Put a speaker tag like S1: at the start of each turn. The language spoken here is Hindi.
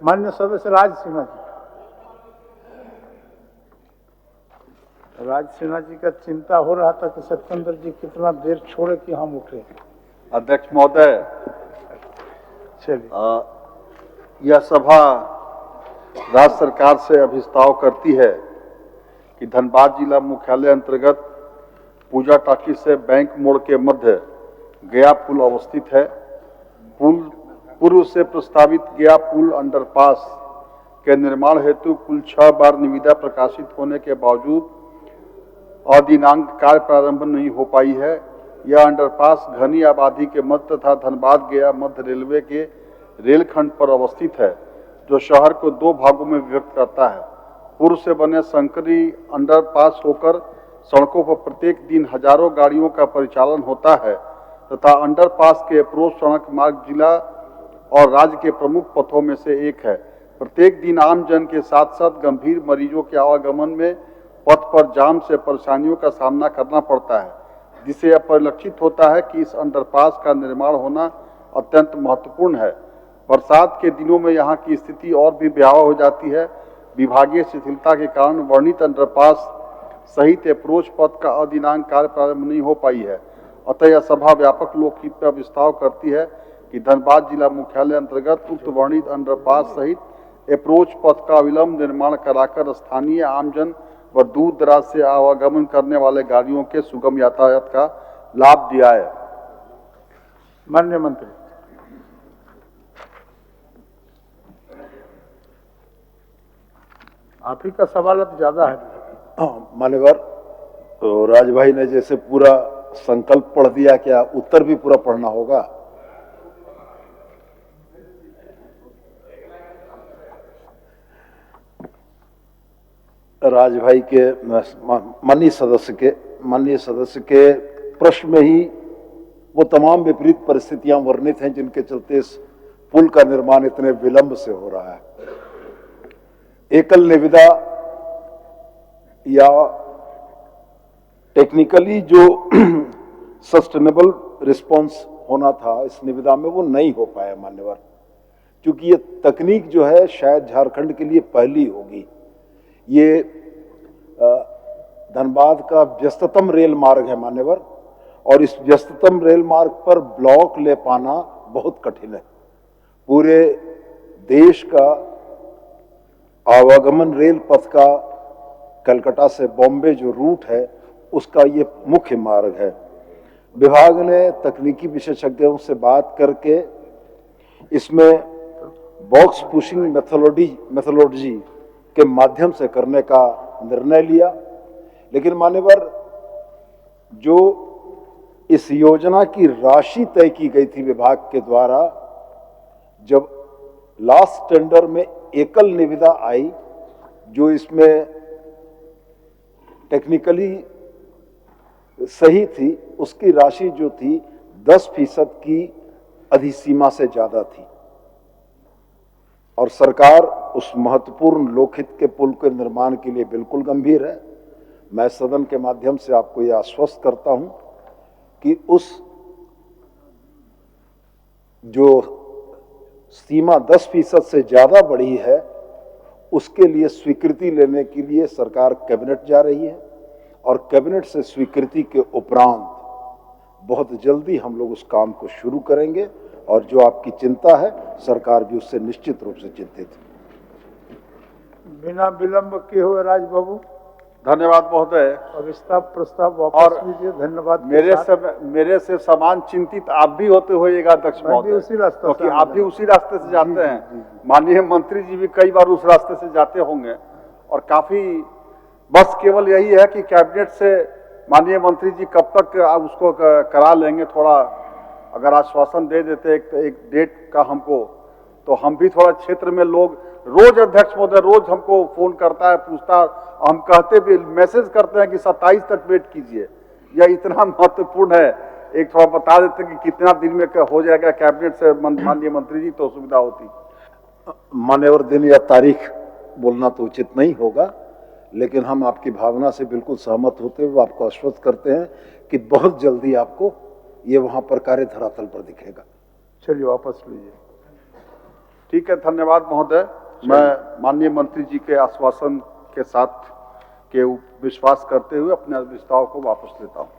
S1: माननीय सदस्य राज सिन्हा जी। राज सिन्हा जी का चिंता हो रहा था कि सत्येंद्र जी कितना देर छोड़े कि हम उठे।
S2: अध्यक्ष महोदय,
S1: चलिए।
S2: यह सभा राज्य सरकार से अभिस्ताव करती है कि धनबाद जिला मुख्यालय अंतर्गत पूजा टाकी से बैंक मोड़ के मध्य गया पुल अवस्थित है। पुल पूर्व से प्रस्तावित गया पुल अंडरपास के निर्माण हेतु कुल 6 बार निविदा प्रकाशित होने के बावजूद अदिनांक कार्य प्रारंभ नहीं हो पाई है। यह अंडरपास घनी आबादी के मध्य तथा धनबाद गया मध्य रेलवे के रेलखंड पर अवस्थित है, जो शहर को 2 भागों में विभक्त करता है। पूर्व से बने संकरी अंडरपास होकर सड़कों पर प्रत्येक दिन हजारों गाड़ियों का परिचालन होता है तथा अंडरपास के अप्रोच सड़क मार्ग जिला और राज्य के प्रमुख पथों में से एक है। प्रत्येक दिन आम जन के साथ साथ गंभीर मरीजों के आवागमन में पथ पर जाम से परेशानियों का सामना करना पड़ता है, जिससे यह परिलक्षित होता है कि इस अंडरपास का निर्माण होना अत्यंत महत्वपूर्ण है। बरसात के दिनों में यहाँ की स्थिति और भी भयावह हो जाती है। विभागीय शिथिलता के कारण वर्णित अंडरपास सहित अप्रोच पथ का अदिनांक कार्य प्रारंभ नहीं हो पाई है। अतः यह सभा व्यापक लोकहित पर विस्तार करती है कि धनबाद जिला मुख्यालय अंतर्गत उक्त वर्णित अंडरपास सहित अप्रोच पथ का विलंब निर्माण कराकर स्थानीय आमजन व दूर दराज से आवागमन करने वाले गाड़ियों के सुगम यातायात का लाभ दिया है।
S1: माननीय मंत्री। आप ही का सवाल अब ज्यादा है।
S3: मान्यवर, तो राज भाई ने जैसे पूरा संकल्प पढ़ दिया, क्या उत्तर भी पूरा पढ़ना होगा? राज भाई के माननीय सदस्य के प्रश्न में ही वो तमाम विपरीत परिस्थितियां वर्णित हैं जिनके चलते इस पुल का निर्माण इतने विलंब से हो रहा है। एकल निविदा या टेक्निकली जो सस्टेनेबल रिस्पांस होना था इस निविदा में, वो नहीं हो पाया मान्यवर, क्योंकि ये तकनीक जो है शायद झारखंड के लिए पहली होगी। ये धनबाद का व्यस्ततम रेल मार्ग है मान्यवर, और इस व्यस्ततम रेल मार्ग पर ब्लॉक ले पाना बहुत कठिन है। पूरे देश का आवागमन रेल पथ का कलकत्ता से बॉम्बे जो रूट है उसका ये मुख्य मार्ग है। विभाग ने तकनीकी विशेषज्ञों से बात करके इसमें बॉक्स पुशिंग मेथोडोलॉजी के माध्यम से करने का निर्णय लिया, लेकिन मान्यवर जो इस योजना की राशि तय की गई थी विभाग के द्वारा, जब लास्ट टेंडर में एकल निविदा आई जो इसमें टेक्निकली सही थी, उसकी राशि जो थी 10% की अधिसीमा से ज्यादा थी, और सरकार उस महत्वपूर्ण लोकहित के पुल के निर्माण के लिए बिल्कुल गंभीर है। मैं सदन के माध्यम से आपको यह आश्वस्त करता हूं कि उस जो सीमा 10% से ज्यादा बढ़ी है उसके लिए स्वीकृति लेने के लिए सरकार कैबिनेट जा रही है, और कैबिनेट से स्वीकृति के उपरांत बहुत जल्दी हम लोग उस काम को शुरू करेंगे, और जो आपकी चिंता है सरकार भी उससे निश्चित रूप से चिंतित है।
S1: बिना विलंब किए हुए राज बाबू।
S2: धन्यवाद महोदय।
S1: प्रस्ताव वापस लीजिए। धन्यवाद।
S2: मेरे से समान चिंतित आप भी होते होइएगा अध्यक्ष महोदय, क्योंकि आप भी उसी रास्ते से जाते हैं। माननीय मंत्री जी भी कई बार उस रास्ते से जाते होंगे, और काफी बस केवल यही है कि कैबिनेट से माननीय मंत्री जी कब तक आप उसको करा लेंगे, थोड़ा अगर आश्वासन दे देते एक डेट का हमको, तो हम भी थोड़ा क्षेत्र में लोग रोज अध्यक्ष महोदय रोज हमको फोन करता है, पूछता, हम कहते भी मैसेज करते हैं कि 27 तक वेट कीजिए। यह इतना महत्वपूर्ण है, एक थोड़ा बता देते कि कितना दिन में हो जाएगा कैबिनेट से माननीय मंत्री जी, तो सुविधा होती।
S3: मान्यवर दिन या तारीख बोलना तो उचित नहीं होगा, लेकिन हम आपकी भावना से बिल्कुल सहमत होते हुए आपको आश्वस्त करते हैं कि बहुत जल्दी आपको ये वहां पर कार्य धरातल पर दिखेगा।
S1: चलिए वापस लीजिए।
S2: ठीक है, धन्यवाद महोदय। मैं माननीय मंत्री जी के आश्वासन के साथ के विश्वास करते हुए अपने प्रस्ताव को वापस लेता हूं।